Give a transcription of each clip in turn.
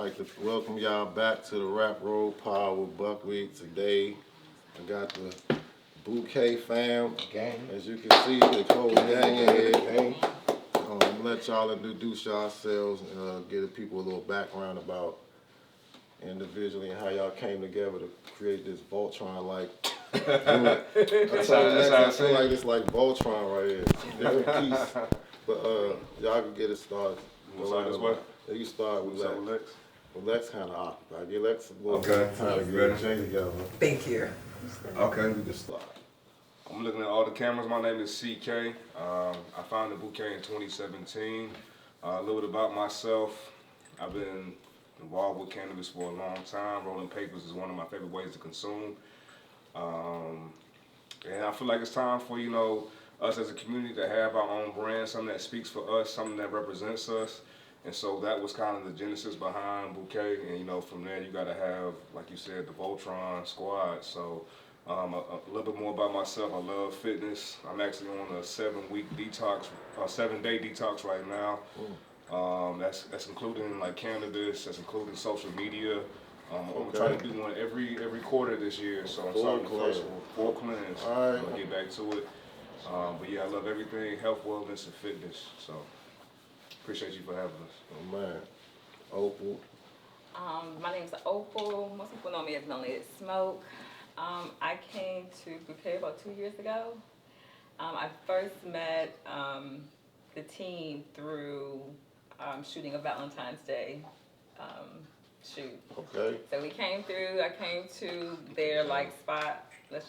like to welcome y'all back to the Rap Roll Power with Buckwheat. Today, I got the Bouquet fam. Gang. As you can see, the whole gang in here. Let y'all introduce yourselves and give the people a little background about individually and how y'all came together to create this Voltron-like unit. I feel like it's like Voltron right here. Different piece. But y'all can get it started. Yeah, you start with Lex. Well, Lex kind of occupied. Get Lex a little time to get a chain together. Thank you. Okay. We can start. I'm looking at all the cameras. My name is CK. I founded Bouquet in 2017. A little bit about myself. I've been involved with cannabis for a long time. Rolling papers is one of my favorite ways to consume. And I feel like it's time for, us as a community to have our own brand, something that speaks for us, something that represents us. And so that was kind of the genesis behind Bouquet. And, from there you got to have, like you said, the Voltron squad. So a little bit more about myself. I love fitness. I'm actually on a 7-day detox right now. That's including like cannabis. That's including social media. I'm trying to do one every quarter this year. So I'm starting the first one, 4 cleanse. All right. I'm gonna get back to it. But yeah, I love everything health, wellness, and fitness. So appreciate you for having us. Oh man, Opal. My name's Opal. Most people know me as Melanated Smoke. I came to Bouquet about 2 years ago. I first met the team through shooting a Valentine's Day shoot. Okay. So we came through. I came to their spot. They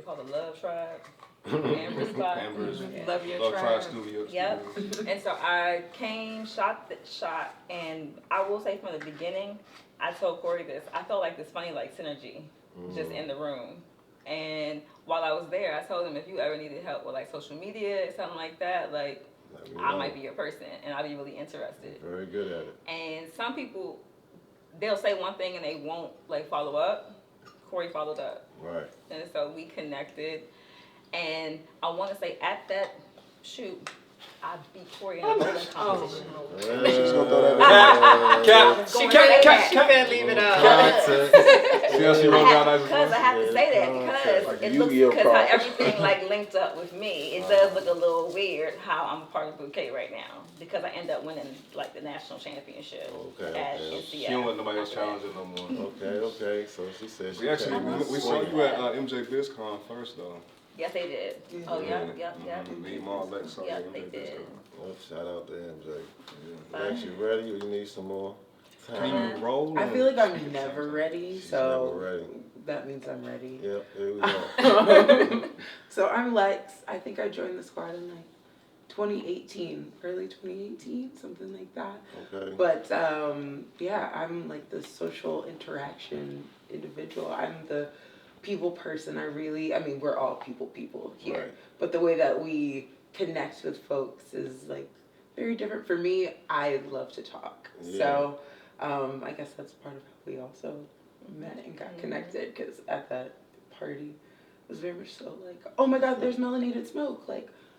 call it the Love Tribe. Amber spot. Amber's Love Your Love Tribe. Studio. Yep. And so I came, shot, and I will say from the beginning, I told Corey this. I felt like this funny synergy just in the room. And while I was there, I told him if you ever needed help with social media, something like that, I might be your person, and I'd be really interested. Very good at it. And some people, they'll say one thing and they won't follow up. Corey followed up. Right. And so we connected. And I want to say at that shoot, I beat Corey in a bowling competition. She's gonna throw that in. She can't leave it out. See how she wrote down Because I have to say that because it looks because how everything linked up with me. It does look a little weird how I'm a part of Bouquet right now because I end up winning the national championship at NCF. She don't let nobody else challenge her no more. Okay. So she said We saw you at MJ BizCon first though. Yes, they did. Oh, yep. Me, Ma, Lex, saw you Yep, at they MJ did. BizCon. Well, shout out to MJ. Lex, you ready or you need some more time? Can you roll? I feel like I'm never ready, She's so never ready. that means I'm ready. Yep, here we go. So I'm Lex. I think I joined the squad in 2018, early 2018, something like that. Okay. But yeah, I'm the social interaction individual. I'm the people person. We're all people here. Right. But the way that we connect with folks is very different. For me, I love to talk. Yeah. So I guess that's part of how we also met and got connected because at that party it was very much so oh my God, there's Melanated Smoke.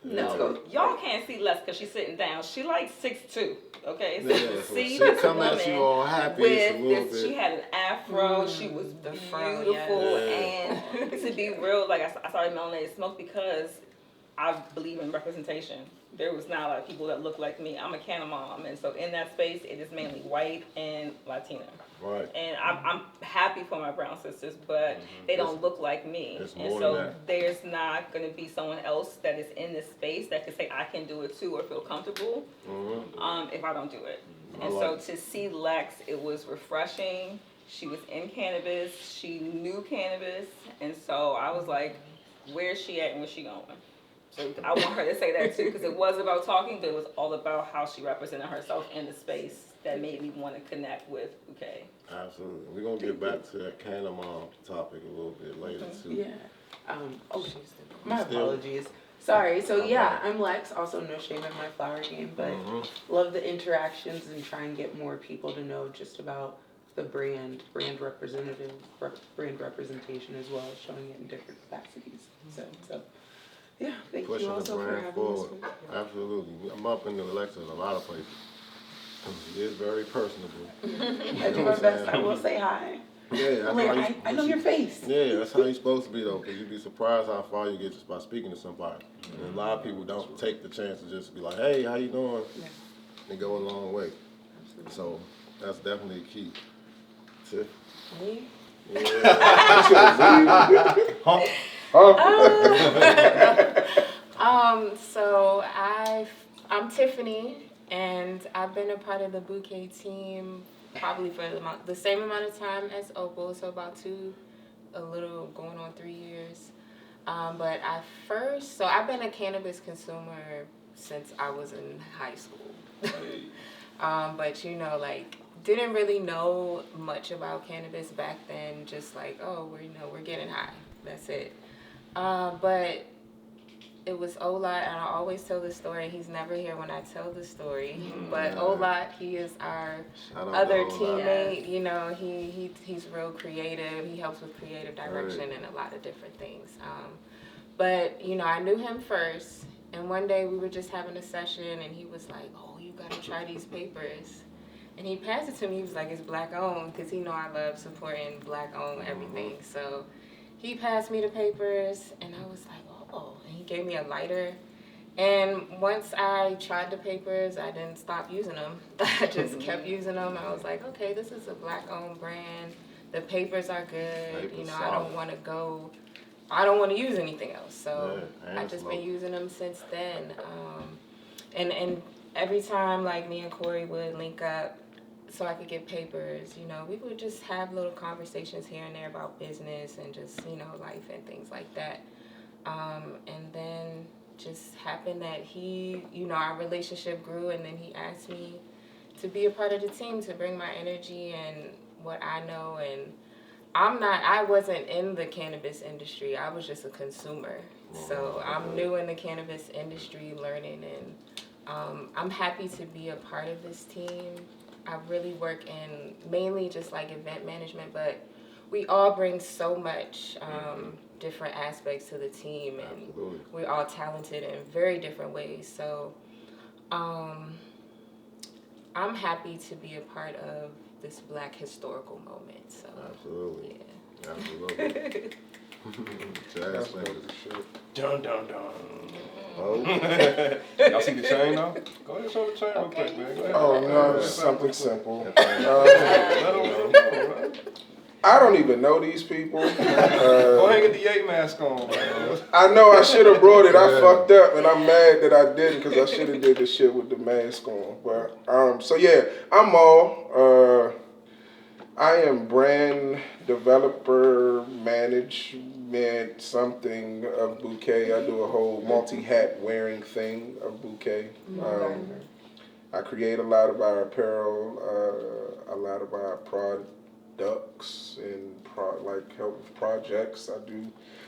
Let's go. Y'all can't see Les because she's sitting down. She 6'2". Okay, so Yeah, see she this come at woman you all happy with a little this. bit. She had an afro. She was beautiful, and to be real, I started Melanated Smoke because I believe in representation. There was not a lot of people that look like me. I'm a Canna mom, and so in that space, it is mainly white and Latina. Right. And I'm happy for my brown sisters, but they don't look like me. And so there's not going to be someone else that is in this space that can say I can do it too or feel comfortable if I don't do it. And so to see Lex, it was refreshing. She was in cannabis. She knew cannabis. And so I was like, where's she at and where's she going? So I want her to say that too, because it was about talking, but it was all about how she represented herself in the space that made me want to connect with Bouquet. Absolutely. We're going to get back to that Canna Mom topic a little bit later too. Yeah. My apologies. Sorry. So yeah, I'm Lex. Also, no shame in my flower game, but love the interactions and try and get more people to know just about the brand representation as well, showing it in different capacities. So yeah, thank you also for having us. Absolutely. I'm up in the elections in a lot of places. He is very personable. I do my best. I will say hi. Yeah, that's Like, how I know your face. Yeah, that's how you're supposed to be though, because you'd be surprised how far you get just by speaking to somebody. And a lot of people don't take the chance to just be like, "Hey, how you doing?" Yeah. And go a long way. Absolutely. So that's definitely key. Tiff? Me? Yeah. So I'm Tiffany, and I've been a part of the Bouquet team probably for the same amount of time as Opal, so about a little going on 3 years. But I've been a cannabis consumer since I was in high school. But didn't really know much about cannabis back then. Just like, oh, we're getting high. That's it. But it was Olat, and I always tell this story. He's never here when I tell the story. But Olat, he is our other teammate. You know, he's real creative. He helps with creative direction and a lot of different things. But I knew him first, and one day we were just having a session, and he was like, "Oh, you gotta try these papers." And he passed it to me. He was like, "It's black owned," because he know I love supporting black owned everything. So he passed me the papers, and I was like, "Oh." And he gave me a lighter. And once I tried the papers, I didn't stop using them. I just kept using them. I was like, okay, this is a black owned brand. The papers are good. I don't want to use anything else. So I've just been using them since then. And every time me and Corey would link up so I could get papers, we would just have little conversations here and there about business and just, life and things like that. And then just happened that our relationship grew, and then he asked me to be a part of the team, to bring my energy and what I know. And I wasn't in the cannabis industry. I was just a consumer. So I'm new in the cannabis industry, learning, and I'm happy to be a part of this team. I really work in mainly just event management, but we all bring so much different aspects to the team, and we're all talented in very different ways. So I'm happy to be a part of this Black historical moment. So Absolutely. Yeah. Absolutely. Jazz fingers. Dun dun dun. Oh. Y'all see the chain though? Go ahead and show the chain real quick, man. Go ahead. Oh no, it's something simple. Let 'em know, man. I don't even know these people. Go ahead and get the yay mask on, man. I know I should have brought it. I fucked up, and I'm mad that I didn't, because I should have did the shit with the mask on. But so yeah, I'm Maul. I am brand developer, management, something of Bouquet. I do a whole multi-hat wearing thing of Bouquet. I create a lot of our apparel, a lot of our products, and help with projects.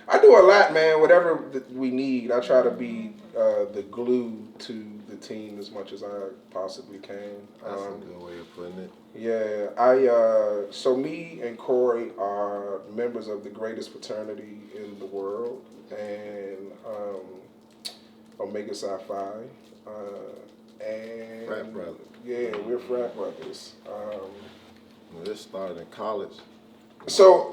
I do a lot, man. Whatever we need, I try to be the glue to the team as much as I possibly can. That's a good way of putting it. Yeah, so me and Corey are members of the greatest fraternity in the world, and Omega Psi Phi, and Frat brothers. Yeah, we're frat brothers. This started in college. So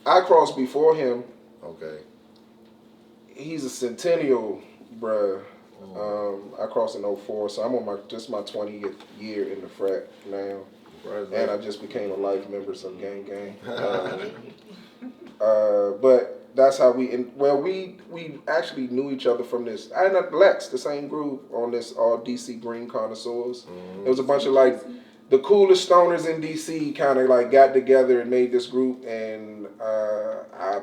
I crossed before him. Okay. He's a centennial, bruh. I crossed in 2004, so I'm on my 20th year in the frat now. And I just became a life member, so gang. But that's how we actually knew each other from this. I and Lex, the same group on this all DC Green Connoisseurs. It was a bunch of the coolest stoners in DC kind of got together and made this group, and I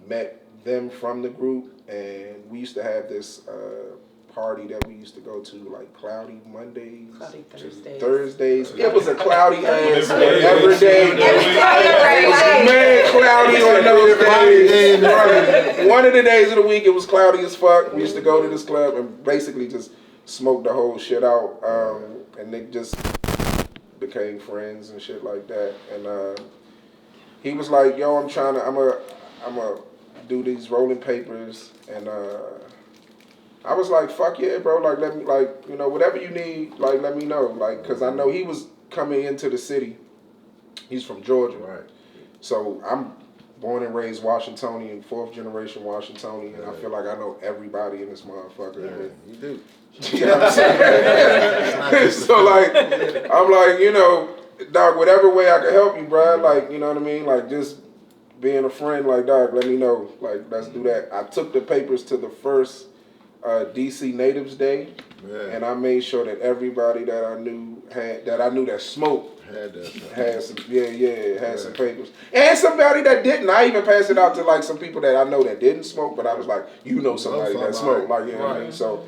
met them from the group, and we used to have this party that we used to go to, Cloudy Mondays, Cloudy Thursdays. It was a cloudy ass every day. It was mad cloudy on those days. One of the days of the week, it was cloudy as fuck. We used to go to this club and basically just smoke the whole shit out, and they just became friends and shit like that. And he was like, "Yo, I'm a do these rolling papers, and I was like, fuck yeah, bro. Like, let me, like, you know, whatever you need, like, let me know. Like, because I know he was coming into the city. He's from Georgia. Right. So I'm born and raised Washingtonian, 4th generation Washingtonian, and I feel like I know everybody in this motherfucker. Yeah, you do. You know what I'm saying? So, like, I'm like, you know, dog, whatever way I can help you, bro. Like, you know what I mean? Like, just being a friend, like, dog, let me know. Like, let's do that. I took the papers to the first DC Natives Day, and I made sure that everybody that I knew that smoked had some papers, and somebody that didn't. I even passed it out to like some people that I know that didn't smoke, but I was like, you know somebody that smoked, like, you know what I mean? So,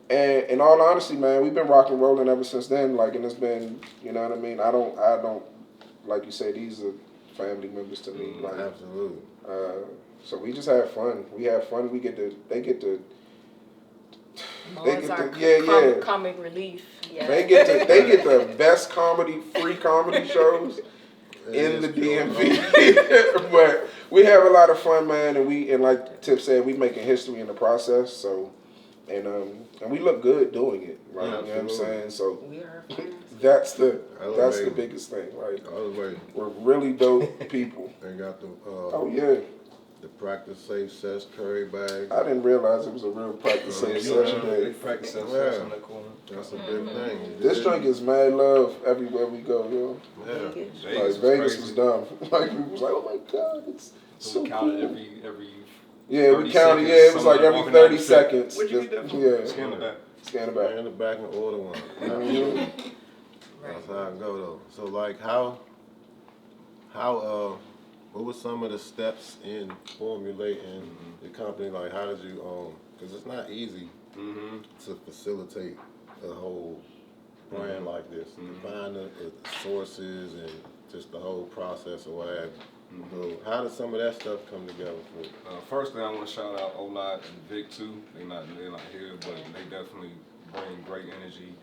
and in all honesty, man, we've been rocking rolling ever since then. Like, and it's been, you know what I mean? I don't, like you say, these are family members to me. Like, absolutely. So we just have fun. We have fun. They get to. Comic relief. Yeah. They get the best free comedy shows in the DMV. But we have a lot of fun, man, and like Tip said, we making history in the process. So, and we look good doing it, right? Yeah, you know what I'm saying? So We are that's the biggest thing, right? We're really dope people. They got the the practice safe sex curry bags. I didn't realize it was a real practice safe session day. They practice sex on that corner. That's a big thing. This drink is mad love everywhere we go, yo. Yeah. Like Vegas was dumb. Like we was like, oh my god, it's so we counted cool. every Yeah, we counted. Yeah, it was like every 30 seconds. Where'd you get that from? Yeah. Scan the back. Scan the back. In the back and order one. That's how I go though. So like how what were some of the steps in formulating the company? Like how did you because it's not easy to facilitate a whole brand like this. To find the sources and just the whole process or whatever. So how did some of that stuff come together for you? First thing I want to shout out Olad and Vic too. They're not here, but they definitely bring great energy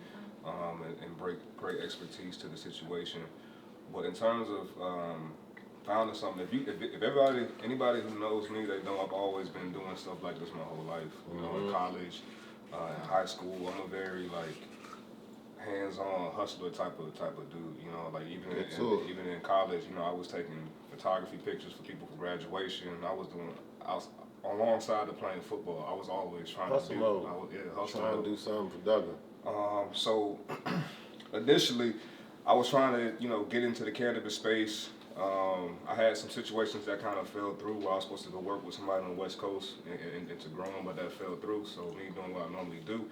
and great expertise to the situation. But in terms of founding something, if anybody who knows me, they know I've always been doing stuff like this my whole life. You know, in college, in high school, I'm a very like hands-on hustler type of dude. You know, like even in college, you know, I was taking photography pictures for people for graduation. I was alongside of playing football. I was always trying hustle mode. Trying to do something productive. So initially, I was trying to get into the cannabis space. I had some situations that kind of fell through where I was supposed to go work with somebody on the West Coast and to grow them, but that fell through. So me doing what I normally do,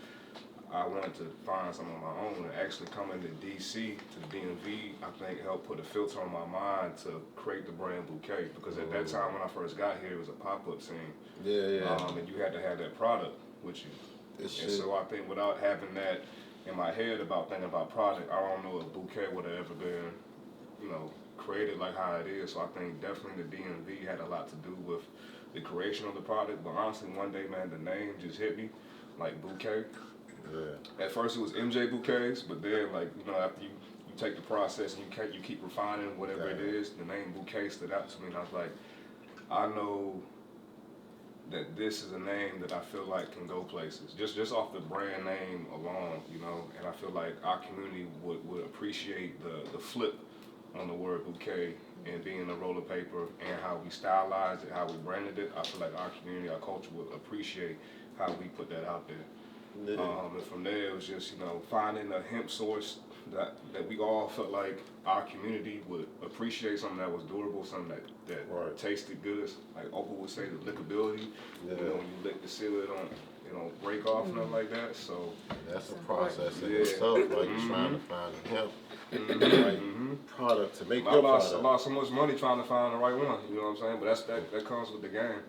I wanted to find something on my own and actually coming to DC, to the DMV, I think helped put a filter on my mind to create the brand Bouquet, because at that time when I first got here, it was a pop-up scene. And you had to have that product with you. And so I think without having that in my head about thinking about product, I don't know if Bouquet would have ever been, created like how it is. So I think definitely the DMV had a lot to do with the creation of the product. But honestly, one day, man, the name just hit me, like Bouquet. At first it was MJ Bouquets, but then after you take the process and you keep refining whatever it is, the name Bouquet stood out to me, and I was like, I know that this is a name that I feel like can go places, just off the brand name alone, and I feel like our community would appreciate the flip on the word bouquet and being a roll of paper and how we stylized it, how we branded it. I feel like our community, our culture would appreciate how we put that out there. And from there, it was just, finding a hemp source that we all felt like our community would appreciate, something that was durable, something that tasted good. Like Opal would say, the lickability. When you lick the seal, it don't break off, nothing like that. So that's a process in itself. Like you're trying to find a hemp product to make your product. I lost so much money trying to find the right one. You know what I'm saying? But that comes with the game.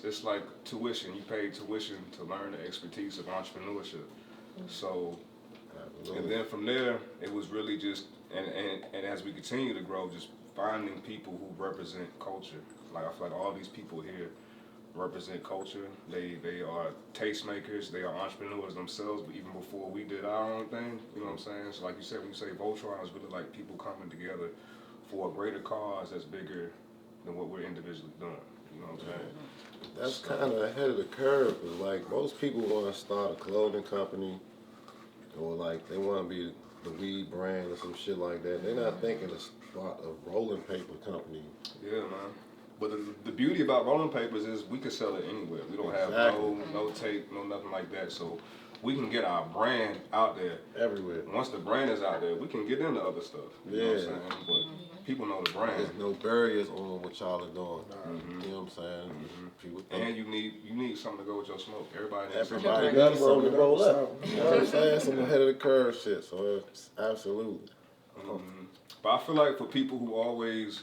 It's like tuition. You pay tuition to learn the expertise of entrepreneurship. So, and then from there, it was really just, and as we continue to grow, just finding people who represent culture. Like I feel like all these people here represent culture. They are tastemakers. They are entrepreneurs themselves. But even before we did our own thing, you know what I'm saying? So like you said, when you say Voltron, it's really like people coming together for a greater cause that's bigger than what we're individually doing. You know what I'm saying? that's kind of ahead of the curve. Cause like most people want to start a clothing company, or like they want to be the weed brand or some shit like that. They're not thinking to start a rolling paper company. Yeah, man. But the beauty about rolling papers is we can sell it anywhere. We don't have no tape, no nothing like that. So we can get our brand out there everywhere. Once the brand is out there, we can get into other stuff. You know what I'm saying? But people know the brand. There's no barriers on what y'all are doing. You know what I'm saying? People and you need something to go with your smoke. Everybody needs got something to roll up. You know what I'm saying? Some ahead of the curve shit. So it's absolutely. But I feel like for people who always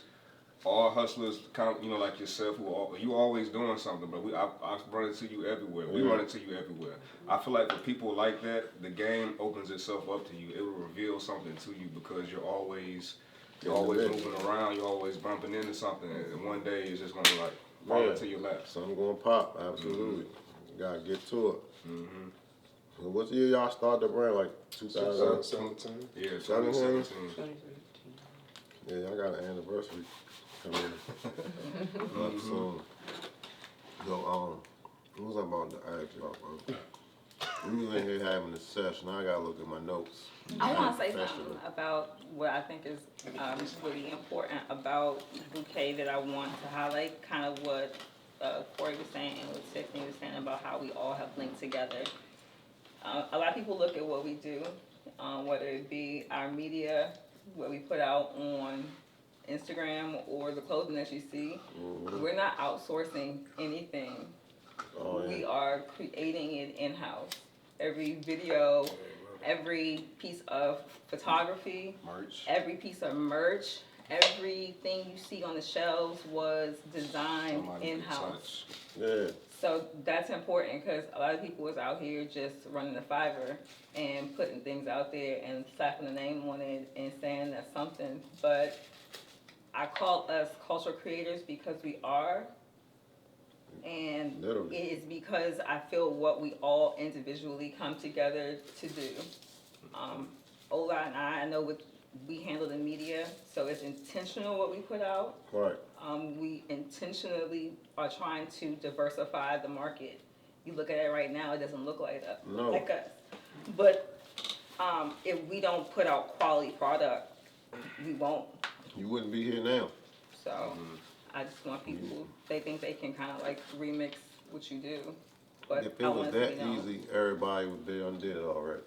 are hustlers, kind of, you know, like yourself, you always doing something. But I run into you everywhere. We run into you everywhere. I feel like for people like that, the game opens itself up to you. It will reveal something to you because you're always moving around. You're always bumping into something, and one day it's just gonna like fall into your lap. Something gonna pop. Absolutely. You gotta get to it. So what year y'all started the brand? Like 2017? Yeah, 2017. Yeah, I got an anniversary coming up soon. So, what was I about to ask y'all, bro? We was in here having a session. I gotta look at my notes. I want to say something about what I think is really important about Bouquet that I want to highlight, kind of what Corey was saying and what Tiffany was saying about how we all have linked together. A lot of people look at what we do, whether it be our media, what we put out on Instagram, or the clothing that you see. We're not outsourcing anything. We are creating it in-house. Every video, every piece of photography, every piece of merch, everything you see on the shelves was designed in-house. Yeah. So that's important because a lot of people is out here just running the Fiverr and putting things out there and slapping a name on it and saying that's something. But I call us cultural creators because we are. And it is because I feel what we all individually come together to do. Ola and I know what we handle the media, so it's intentional what we put out. Right. We intentionally are trying to diversify the market. You look at it right now, it doesn't look like us. But if we don't put out quality product, we won't. You wouldn't be here now. So I just want people, they think they can kind of like remix what you do. But if it was that easy, everybody would be done did it already.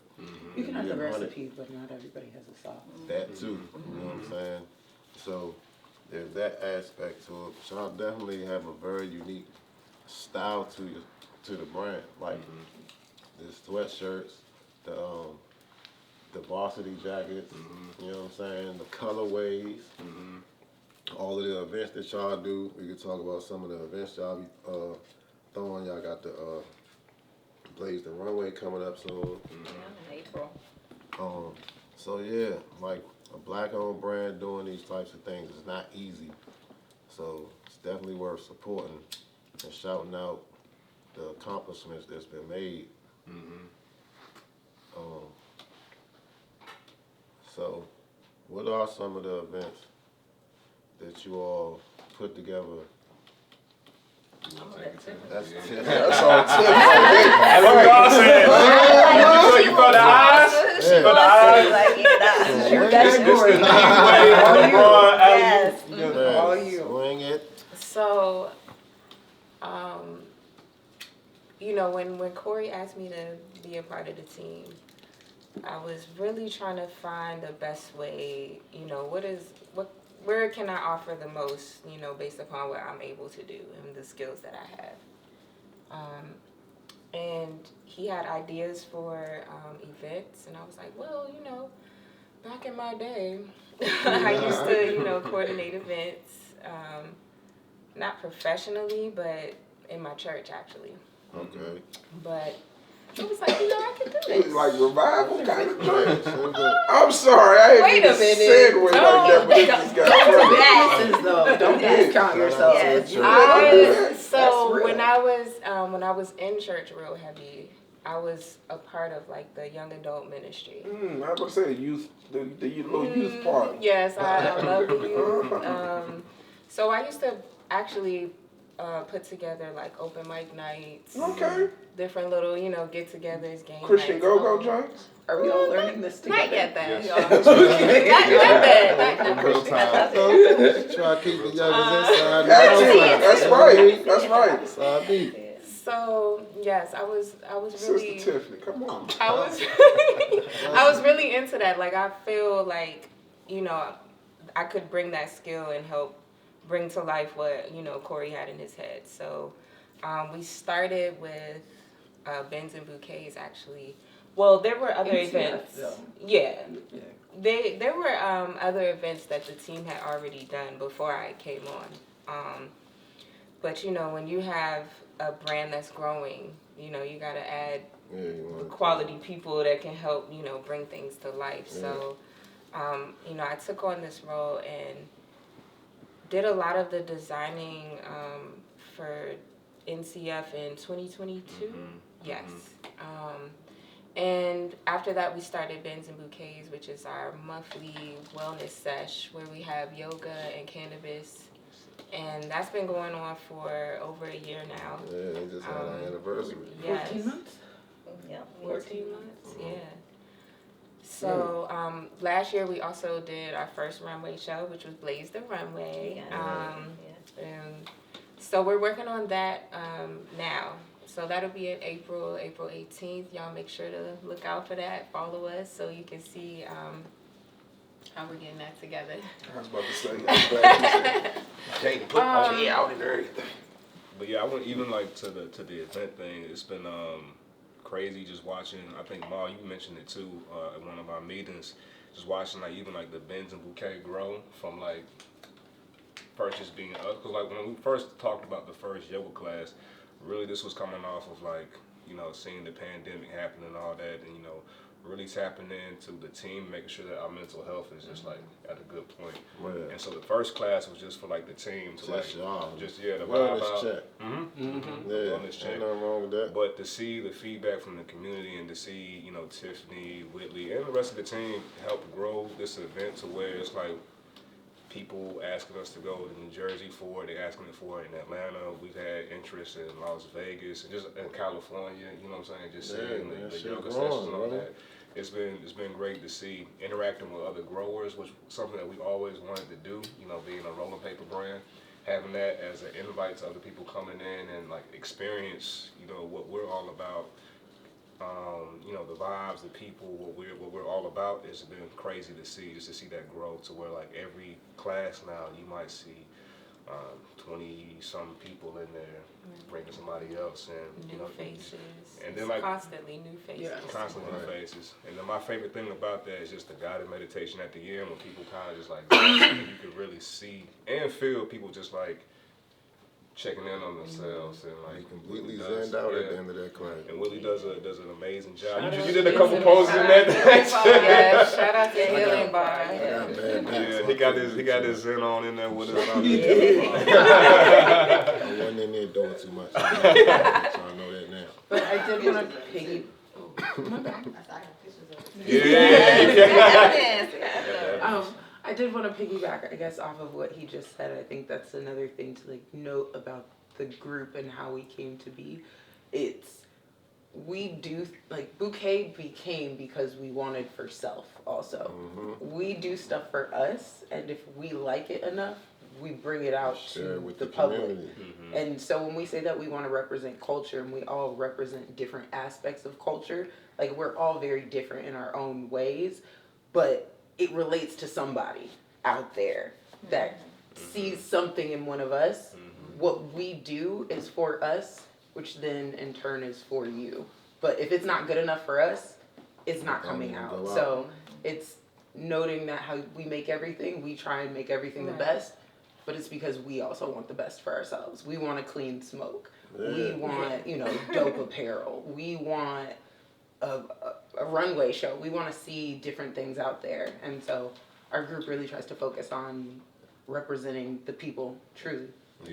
You can have the recipe, but not everybody has a sauce. That too, you know what I'm saying? So there's that aspect to it. So I definitely have a very unique style to the brand. Like the sweatshirts, the varsity jackets, you know what I'm saying? The colorways, all of the events that y'all do. We could talk about some of the events y'all be throwing. Y'all got the Blaze the Runway coming up soon. In April. So yeah, like a black-owned brand doing these types of things is not easy. So it's definitely worth supporting and shouting out the accomplishments that's been made. So what are some of the events that you all put together? That's all Tiff. You felt the eyes? You felt the eyes? That's yours. All you. Swing it. So, you know, when Corey asked me to be a part of the team, I was really trying to find the best way, you know, where can I offer the most, you know, based upon what I'm able to do and the skills that I have. And he had ideas for events, and I was like, well, you know, back in my day, I used to, you know, coordinate events, not professionally, but in my church, actually. Okay. But it was like, you know, I can do this. Like revival kind of joint. I'm sorry, I ain't Wait a minute. segue like that, but this just got funny. Don't discount yourself. When I was in church real heavy, I was a part of like the young adult ministry. I was about to say the youth, the little youth part. Yes, I love the youth. So I used to actually put together like open mic nights. Okay. Different little, get-togethers, game Christian nights. Go-Go joints? Are we all learning this together? Not yet that. Yes. Not Real time. Try to keep the youngers inside. Got to. outside. That's right. That's right. That's all I need. So yes, I was really. Sister Tiffany, come on. I was I was really into that. Like I feel like, I could bring that skill and help bring to life what, Corey had in his head. So we started with Bins and Bouquets actually. Well, there were other events. Yeah. There were other events that the team had already done before I came on. But when you have a brand that's growing, you gotta add quality people that can help, bring things to life. Yeah. So, I took on this role and did a lot of the designing for NCF in 2022. Yes. And after that, we started Bins and Bouquets, which is our monthly wellness sesh where we have yoga and cannabis. And that's been going on for over a year now. Yeah, they just had an anniversary. Yes. 14 months? Yeah, 14 months, yeah. So last year we also did our first runway show, which was Blaze the Runway. And so we're working on that now. So that'll be in April 18th. Y'all make sure to look out for that. Follow us so you can see how we're getting that together. I was about to say, Can't put out and everything. But yeah, I went even like to the event thing. It's been crazy just watching. I think Ma, you mentioned it too at one of our meetings. Just watching like even like the Bins and Bouquet grow from like first just being us. Cause like when we first talked about the first yoga class, really this was coming off of like seeing the pandemic happen and all that, and really tapping into the team, making sure that our mental health is just like at a good point. Yeah. And so the first class was just for like the team to Just y'all. the vibe Wellness out. check. Yeah, Wellness check. ain't nothing wrong with that. But to see the feedback from the community and to see, Tiffany, Whitley, and the rest of the team help grow this event to where it's like people asking us to go to New Jersey for it, they're asking it for it in Atlanta. We've had interest in Las Vegas and just in California, you know what I'm saying? Just seeing the yoga sessions and all that. It's been great to see interacting with other growers, which is something that we always wanted to do, being a rolling paper brand. Having that as an invite to other people coming in and like experience, what we're all about. The vibes, the people, what we're all about. It's been crazy to see, just to see that grow to where like every class now you might see 20-some people in there bringing somebody else and new faces. And then like constantly new faces. Constantly new faces. And then my favorite thing about that is just the guided meditation at the end when people kind of just like you can really see and feel people just like checking in on themselves and like He completely zenned out at the end of that class. And Willie does an amazing job. You did a couple poses in that. Yeah, shout out to Healing Bar. Yeah, he got his zen on in there with us. I wasn't in there doing too much. So I know that now. But I did want to piggy. My bad. I did want to piggyback, I guess, off of what he just said. I think that's another thing to like note about the group and how we came to be. We do like Bouquet became because we wanted for self also. We do stuff for us, and if we like it enough, we bring it out to the public. And so when we say that we want to represent culture, and we all represent different aspects of culture, like we're all very different in our own ways, but it relates to somebody out there that sees something in one of us. What we do is for us, which then in turn is for you. But if it's not good enough for us, it's not coming out. So it's noting that how we make everything, we try and make everything the best, but it's because we also want the best for ourselves. We want a clean smoke. We want, dope apparel. We want a runway show. We want to see different things out there. And so our group really tries to focus on representing the people truly.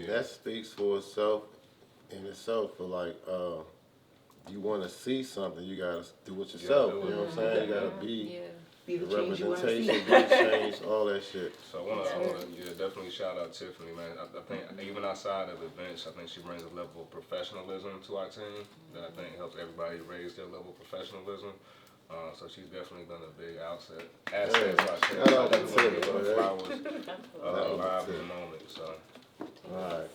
That speaks for itself in itself. For like, you want to see something, you gotta do it yourself. You know what I'm saying? You gotta be be the change you want to see. Representation, be change, all that shit. So I want to definitely shout out Tiffany, man. I think even outside of events, I think she brings a level of professionalism to our team that I think helps everybody raise their level of professionalism. So she's definitely been a big asset to our team. Shout out to Tiffany. Tiffany. Flowers live in the moment. So. All right.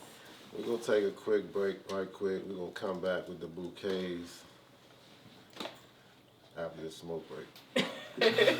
We're going to take a quick break right quick. We're going to come back with the bouquets after the smoke break. Okay.